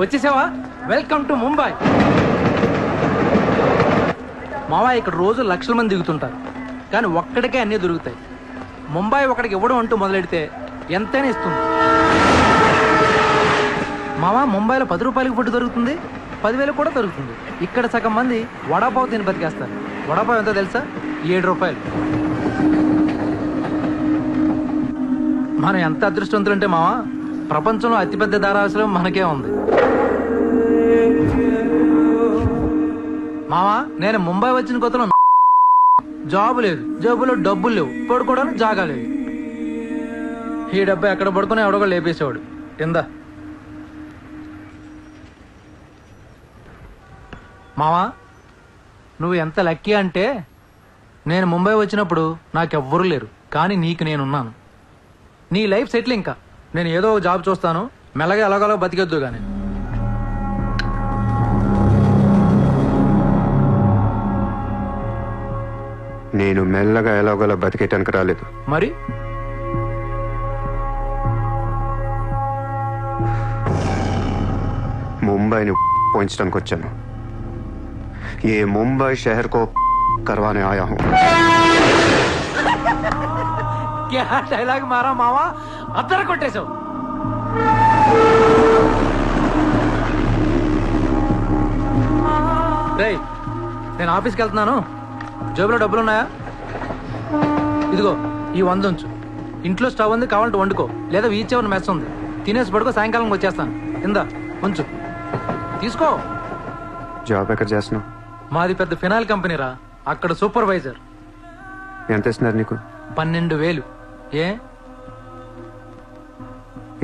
వచ్చేసావా? Welcome to Mumbai. మావా ఇక్కడ రోజు లక్షల మంది దిగుతుంటారు, కానీ ఒక్కడికే అన్నీ దొరుకుతాయి. ముంబై ఒకడికి ఇవ్వడం అంటూ మొదలెడితే ఎంతైనా ఇస్తుంది. మావా ముంబైలో 10 రూపాయలకి ఫుడ్ దొరుకుతుంది, 10,000 కూడా దొరుకుతుంది. ఇక్కడ సగం మంది వడాపావు తిని బతికేస్తారు. వడాపావు ఎంతో తెలుసా? 7 రూపాయలు. మనం ఎంత అదృష్టవంతులంటే మావా, ప్రపంచంలో అతిపెద్ద ధారావాసం మనకే ఉంది. మావా నేను ముంబై వచ్చిన కొత్తలో జాబు లేదు, జేబులో డబ్బులు లేవు, పడుకోవడానికి జాగా లేదు. ఈ డబ్బా ఎక్కడ పడుకుని ఎవడో లేపేసేవాడు. కింద మావా నువ్వు ఎంత లక్కీ అంటే, నేను ముంబై వచ్చినప్పుడు నాకెవ్వరూ లేరు, కానీ నీకు నేనున్నాను. నీ లైఫ్ సెటిల్. ఇంకా నేను ఏదో ఒక జాబ్ చూస్తాను, మెల్లగా ఎలాగోలా బతికొద్దు. కానీ నేను మెల్లగా ఎలాగోలా బతికేటానికి రాలేదు. మరి ముంబైని పోయించడానికి వచ్చాను. ఏ ముంబై షహర్ కో करवाने आया हूँ. क्या డైలాగ్ మారా మావా, అద్దర కొట్టేశావు. రేయ్ నేను ఆఫీస్కి వెళ్తున్నాను, జేబులో డబ్బులు ఉన్నాయా? ఇదిగో ఈ 100 ఉంచు. ఇంట్లో స్టవ్ ఉంది, కావాలంటే వండుకో, లేదా వీచేవన్న మెస్ ఉంది, తినేసి పడుకో, సాయంకాలం వచ్చేస్తాను. ఇందా ఉంచు, తీసుకో. జాబ్ ఎక్కడ చేస్తున్నావు? మాది పెద్ద ఫినాయిల్ కంపెనీ రా, అక్కడ సూపర్వైజర్. ఎంత ఇస్తున్నారు నీకు? 12,000. ఏ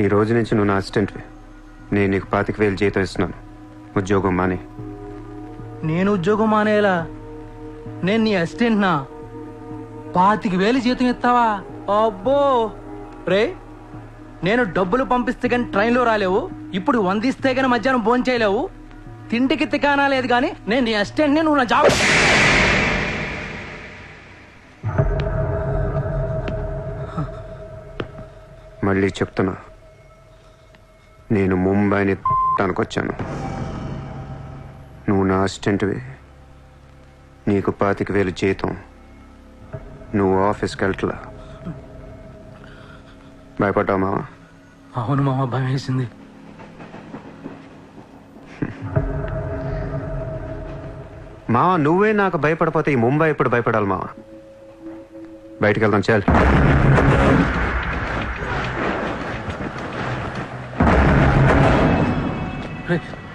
ఈ రోజు నుంచి నువ్వు నా అసిస్టెంట్వి. నేను నీకు 25,000 జీతం ఇస్తున్నాను. ఉద్యోగం మాని. నేను ఉద్యోగం మానేలా? నేను నీ అసిస్టెంట్ నా? 25,000 జీతం ఇస్తావా? అబ్బో రే, నేను డబ్బులు పంపిస్తే కానీ ట్రైన్లో రాలేవు, ఇప్పుడు 100 ఇస్తే కానీ మధ్యాహ్నం భోజనం చేయలేవు, తిండికి తికానా లేదు. కానీ నేను నీ అసిస్టెంట్ని, నువ్వు నా జాబ్. మళ్ళీ చెప్తున్నా, నేను ముంబైని తనకొచ్చాను. నువ్వు నా అసిస్టెంట్వి, నీకు 25,000 జీతం, నువ్వు ఆఫీస్కి వెళ్ళట్లా. భయపడ్డావు మావా? అవును మామ, భయం వేసింది. మావా నువ్వే నాకు భయపడిపోతే ఈ ముంబై ఎప్పుడు భయపడాలి మావా? బయటికి వెళ్దాం చాలు.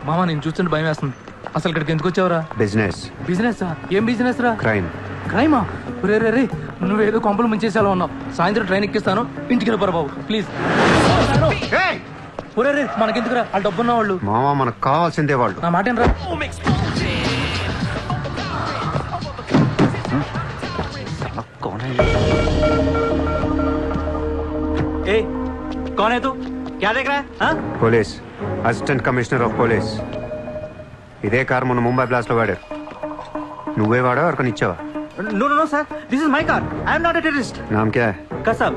మామ నేను చూస్తుంటే భయం వేస్తుంది. అసలు ఇక్కడికి ఎందుకు వచ్చావురా? బిజినెస్. బిజినెస్? ఏం బిజినెస్ రా? క్రైమ్. క్రైమా? రే రే రే, నువ్వేదో కొంపలు ముంచేసేలా ఉన్నావు. సాయంత్రం ట్రైన్ ఎక్కిస్తాను, ఇంటికి వెళ్ళిపోరా బాబు ప్లీజ్. ఒరే రే, మనకెందుకురా, వాళ్ళు డబ్బున్న వాళ్ళు. మావా మనకు కావాల్సిందే వాళ్ళు. నా మాట రా. कौन है तू? क्या देख रहा है? Police, assistant commissioner of police. ఇదే కార్ మొన్న ముంబై బ్లాస్ట్ లో వాడారు. నువ్వే వాడా ఎవరికని ఇచ్చావా? No, no, no, sir. This is my car. I am not a terrorist. నామ్ క్యా high? Kasab.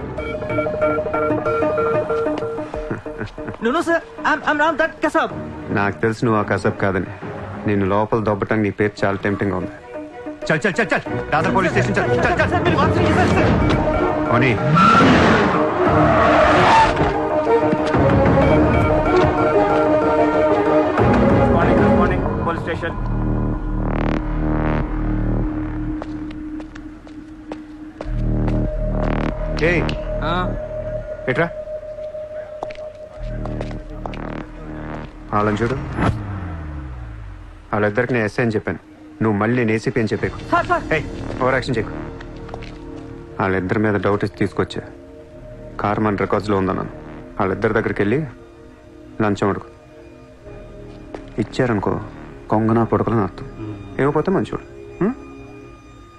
No, no, sir. I'm not that Kasab. నాకు తెలుసు నువ్వు ఆ కసబ్ కాదని. నిన్ను లోపల దొబ్బటానికి నీ పేరు చాలా టెంప్టింగ్ గా ఉంది. చల్ చల్ చల్ చల్, దాదర్ పోలీస్ స్టేషన్ చల్. చల్ చల్. Sir, मेरी बात सुनिए सर. ఓనీ Morning, police station. ఏయ్ ఎట్రా వాళ్ళని చూడు. వాళ్ళిద్దరికి నేను ఎస్ఐ అని చెప్పాను, నువ్వు మళ్ళీ నేను ఏసీపీ అని చెప్పేకు. ఓవర్ యాక్షన్ చేయకు. వాళ్ళిద్దరి మీద డౌట్ ఇచ్చి తీసుకొచ్చా. కార్ మన రికార్డ్స్లో ఉందన్నాను. వాళ్ళిద్దరి దగ్గరికి వెళ్ళి లంచం అడుగు. ఇచ్చారనుకో కొంగనా పొడకలని అర్థం. ఇవ్వకపోతే మంచోడు.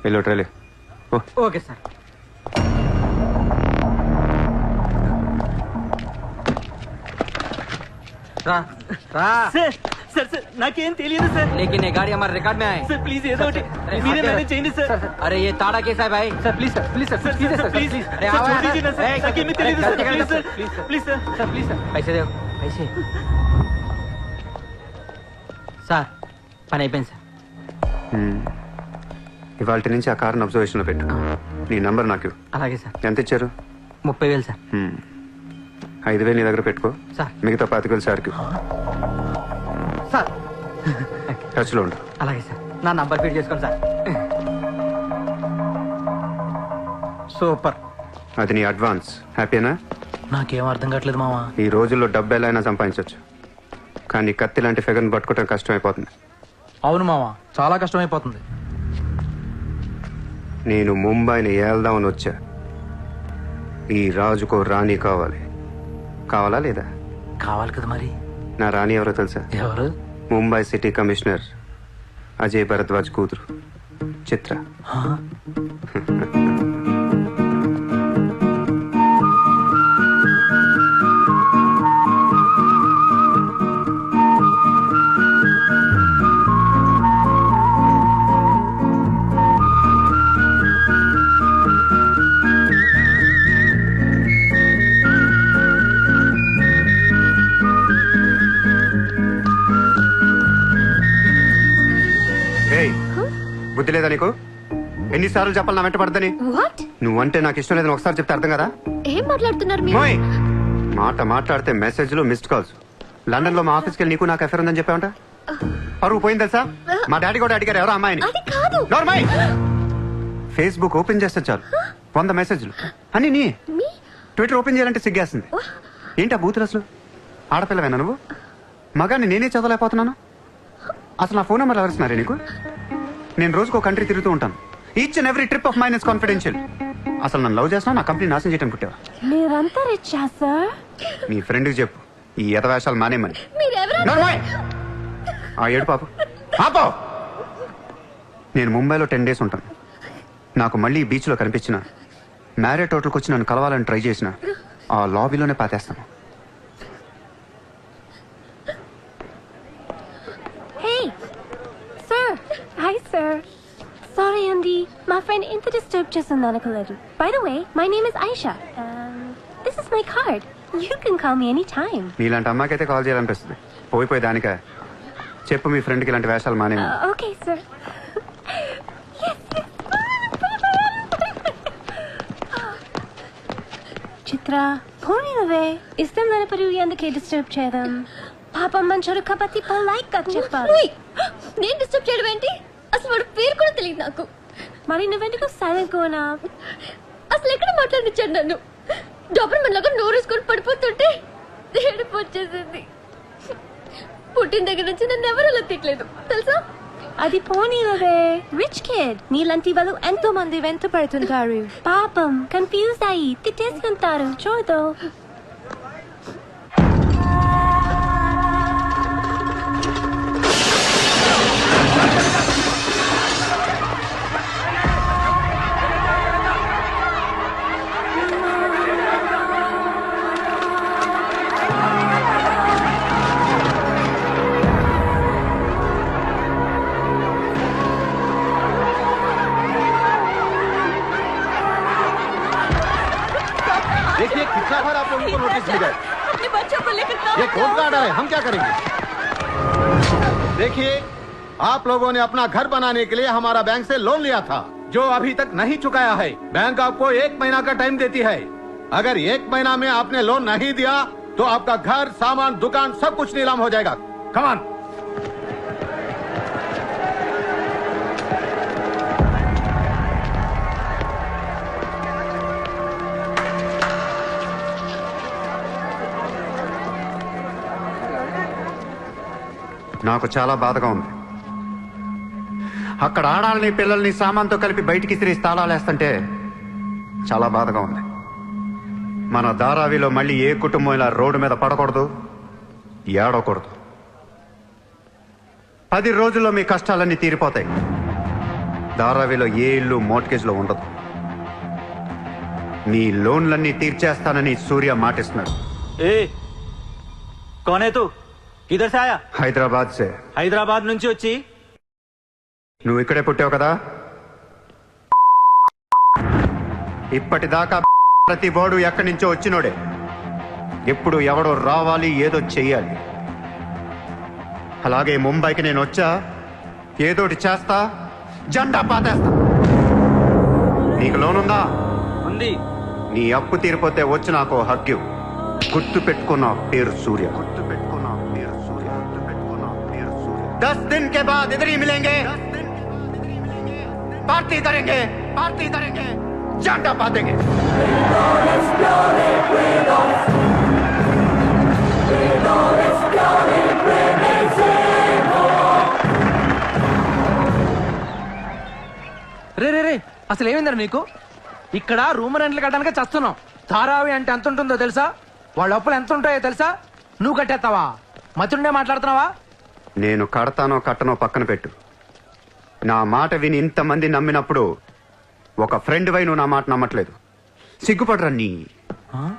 వెళ్ళి ట్రైలే. Okay sir. రా రా. सर सर सर नाकेम తెలియదు सर. लेकिन ये गाड़ी हमारे रिकॉर्ड में आए सर प्लीज ఏదో ఒకటి మీరే మేనేజ్ చేయండి सर. अरे ये ताड़ा केस है भाई. Sir please sir, please sir, please sir, please. अरे आओ यार. नाकेम తెలియదు sir. Please sir, please sir, sir please sir, पैसे दो पैसे. సార్ పని అయిపోయింది సార్. ఇవాళ నుంచి ఆ కార్ని అబ్జర్వేషన్లో పెట్టు. నీ నంబర్ నాకు ఇవ్వు. అలాగే సార్. ఎంత ఇచ్చారు? 30,000 సార్. 5,000 నీ దగ్గర పెట్టుకో. సార్. మిగతా 25,000 సార్కి సార్ టచ్లో ఉండు. అలాగే సార్. నా నంబర్ ఫీడ్ చేసుకోండి సార్. సూపర్. అది నీ అడ్వాన్స్. హ్యాపీనా? నాకేం అర్థం కావట్లేదు మావా. ఈ రోజుల్లో డబ్బు ఎలా అయినా సంపాదించవచ్చు, కానీ కత్తి లాంటి ఫిగర్ని పట్టుకోవడం కష్టమైపోతుంది. అవును మావా, చాలా కష్టమైపోతుంది. నేను ముంబైని ఏల్దామని వచ్చా. ఈ రాజుకో రాణి కావాలి. కావాలా లేదా? కావాలి కదా మరి. నా రాణి ఎవరో తెలుసా? ఎవరు? ముంబై సిటీ కమిషనర్ అజయ్ భరద్వాజ్ కూతురు చిత్ర. హా? ఏయ్, బుద్ధి లేదా నీకు? ఎన్నిసార్లు చెప్పాలి నా వెంట పడదని? వాట్? నువ్వంటే నాకు ఇష్టం లేదని ఒకసారి చెప్తే అర్థం కదా? ఏం మాట్లాడుతున్నారు మీరు? మోయ్! మాట్లాడితే మెసేజ్లు మిస్డ్ కాల్స్. లండన్ లో మా ఆఫీస్కి వెళ్ళి నీకు నాకు అఫేర్ ఉందని చెప్పావంట. పరువు పోయింది తెలుసా? మా డాడీ కూడా అడిగారు ఎవరో అమ్మాయిని. అది కాదు. నోర్మై! ఫేస్బుక్ ఓపెన్ చేస్తే చాలు 100 మెసేజ్లు అని నీ. మీ? ట్విట్టర్ ఓపెన్ చేయాలంటే సిగ్గేస్తుంది. ఏంటి ఆ బూతులు అసలు? ఆడపిల్లవేనా నువ్వు? మగాన్ని నేనే చదవలేకపోతున్నాను. అసలు నా ఫోన్ నెంబర్ ఎవరిస్తున్నారే నీకు? నేను రోజుకో కంట్రీ తిరుగుతూ ఉంటాను. Each and every trip of mine is confidential. అసలు నన్ను లవ్ చేస్తున్నా, నా కంపెనీ నాశనం చేయడం పుట్టావా? మీరంతా రిచ్చా సార్? నీ ఫ్రెండ్కి చెప్పు ఈ ఎదవేషాలు మానేమని. మీరెవరు? నోర్మై! ఆ ఏడు పాప పాపో. నేను ముంబైలో 10 days ఉంటాను. నాకు మళ్ళీ ఈ బీచ్లో కనిపించిన, మ్యారేట్ హోటల్కి వచ్చి నన్ను కలవాలని ట్రై చేసిన, ఆ లాబీలోనే పాతేస్తాను. Hey, sir. Hi, sir. Sorry, Andy. My friend ఇంత డిస్టర్బ్ చేస్తుంది అనుకోలేదు. By the way, my name is Aisha. This is my card. You can call me anytime. నీలాంటి అమ్మాయికైతే కాల్ చేయాలనిపిస్తుంది. పోయిపోయి దానికా? చెప్పు మీ ఫ్రెండ్కి ఇలాంటి వేషాలు మానేమని. Okay, sir. చిత్ర పోనీవే. ఇష్టం లేనప్పుడు ఎందుకే డిస్టర్బ్ చేయడం? పాపం మంచోడు కాబట్టి పొలైట్ గా చెప్పాలి. నేను డిస్టర్బ్ చేయడం ఏంటి? అసలు వాడు పేరు కూడా తెలియదు నాకు. మరి నువ్వెందుకు సైలెంట్ కోనా? అసలు ఎక్కడ మాట్లాడించాడు నన్ను? డాబర్మన్ లాగా నోరేసుకొని పడిపోతుంటే ఏడుపు వచ్చేసింది. పుట్టిన దగ్గర నుంచి నన్ను ఎవరు అలా తిట్టలేదు తెలుసా? అది పోనీవే. రిచ్ కిడ్ నీలాంటి వాళ్ళు ఎంతో మంది వెంట పడుతుంటారు. పాపం కన్ఫ్యూజ్ అయ్యి తిట్టేసుకుంటారు. చూడు. देखिए कितना बार आप लोगों को नोटिस मिला है। अपने बच्चों को लेकर काम ये कौन का ऑर्डर है? हम क्या करेंगे? देखिए आप लोगों ने अपना घर बनाने के लिए हमारा बैंक से लोन लिया था, जो अभी तक नहीं चुकाया है। बैंक आपको 1 महीना का टाइम देती है। अगर 1 महीना में आपने लोन नहीं दिया तो आपका घर, सामान, दुकान सब कुछ नीलाम हो जाएगा। Come on. నాకు చాలా బాధగా ఉంది. అక్కడ ఆడాలని పిల్లల్ని సామాన్తో కలిపి బయటికి తిరిగి తాళాలేస్తుంటే చాలా బాధగా ఉంది. మన ధారావిలో మళ్ళీ ఏ కుటుంబం ఇలా రోడ్డు మీద పడకూడదు, ఏడవకూడదు. 10 రోజుల్లో మీ కష్టాలన్నీ తీరిపోతాయి. ధారావిలో ఏ ఇల్లు మోర్ట్గేజ్లో ఉండదు. మీ లోన్లన్నీ తీర్చేస్తానని సూర్య మాటిస్తున్నాడు. ఏ కౌన్ హై తూ? కిధర్ సే ఆయా? హైదరాబాద్ సే. హైదరాబాద్ నుంచి వచ్చి నువ్వు ఇక్కడే పుట్టావు కదా? ఇప్పటిదాకా ప్రతి వాడు ఎక్కడి నుంచో వచ్చినోడే. ఎప్పుడు ఎవడో రావాలి, ఏదో చెయ్యాలి. అలాగే ముంబైకి నేను వచ్చా ఏదోటి చేస్తా జెండా పాతేస్తా. నీకు లోన్ ఉందా? ఉంది. నీ అప్పు తీరిపోతే వచ్చి నాకు హక్కు. గుర్తు పెట్టుకున్న పేరు సూర్య. గుర్తు పెట్టుకున్న పేరు సూర్య. గుర్తు పెట్టుకున్న పేరు సూర్య. 10 दिन के बाद इधर ही मिलेंगे. पार्टी करेंगे. पार्टी करेंगे. झंडा पातेंगे. రే రే రే అసలు ఏమైందిరా నీకు? ఇక్కడ రూమ్ రెంట్లు కట్టడానికి చస్తున్నాం. ధారావి అంటే ఎంత ఉంటుందో తెలుసా? వాళ్ళ అప్పులు ఎంత ఉంటాయో తెలుసా? నువ్వు కట్టేస్తావా? మతుండే మాట్లాడుతున్నావా? నేను కడతానో కట్టనో పక్కన పెట్టు. నా మాట విని ఇంతమంది నమ్మినప్పుడు ఒక ఫ్రెండ్ వై నువ్వు నా మాట నమ్మట్లేదు. సిగ్గుపడరా నీ. ఆ?